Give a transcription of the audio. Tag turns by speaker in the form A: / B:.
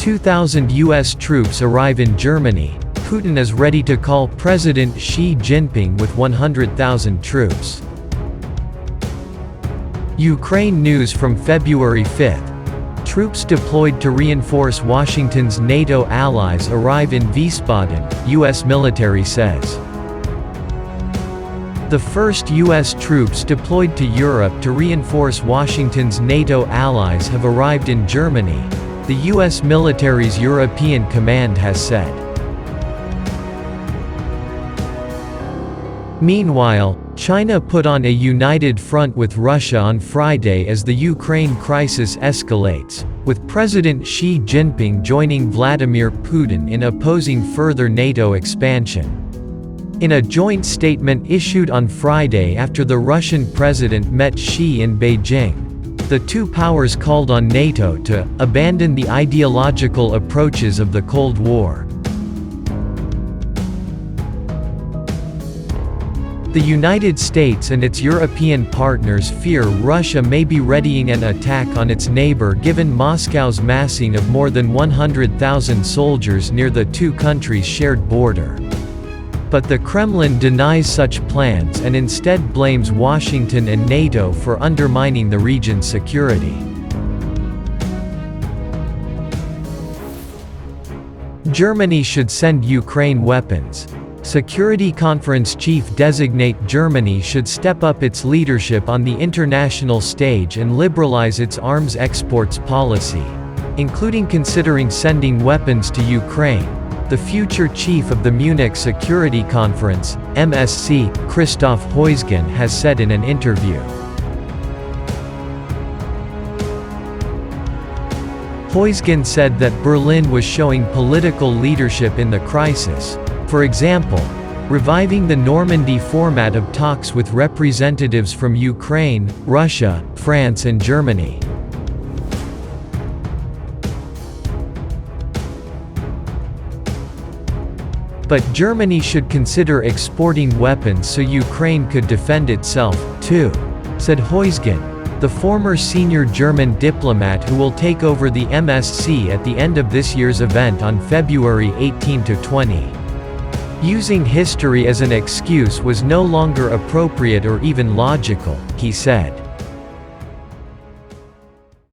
A: 2,000 U.S. troops arrive in Germany. Putin is ready to call President Xi Jinping with 100,000 troops. Ukraine news from February 5. Troops deployed to reinforce Washington's NATO allies arrive in Wiesbaden, U.S. military says. The first U.S. troops deployed to Europe to reinforce Washington's NATO allies have arrived in Germany, the U.S. military's European command has said. Meanwhile, China put on a united front with Russia on Friday as the Ukraine crisis escalates, with President Xi Jinping joining Vladimir Putin in opposing further NATO expansion. In a joint statement issued on Friday after the Russian president met Xi in Beijing, the two powers called on NATO to abandon the ideological approaches of the Cold War. The United States and its European partners fear Russia may be readying an attack on its neighbor given Moscow's massing of more than 100,000 soldiers near the two countries' shared border. But the Kremlin denies such plans and instead blames Washington and NATO for undermining the region's security. Germany should send Ukraine weapons. Security Conference Chief designate Germany should step up its leadership on the international stage and liberalize its arms exports policy, including considering sending weapons to Ukraine, the future chief of the Munich Security Conference, MSC, Christoph Heusgen has said in an interview. Heusgen said that Berlin was showing political leadership in the crisis. For example, reviving the Normandy format of talks with representatives from Ukraine, Russia, France and Germany. But Germany should consider exporting weapons so Ukraine could defend itself, too, said Heusgen, the former senior German diplomat who will take over the MSC at the end of this year's event on February 18 to 20. Using history as an excuse was no longer appropriate or even logical, he said.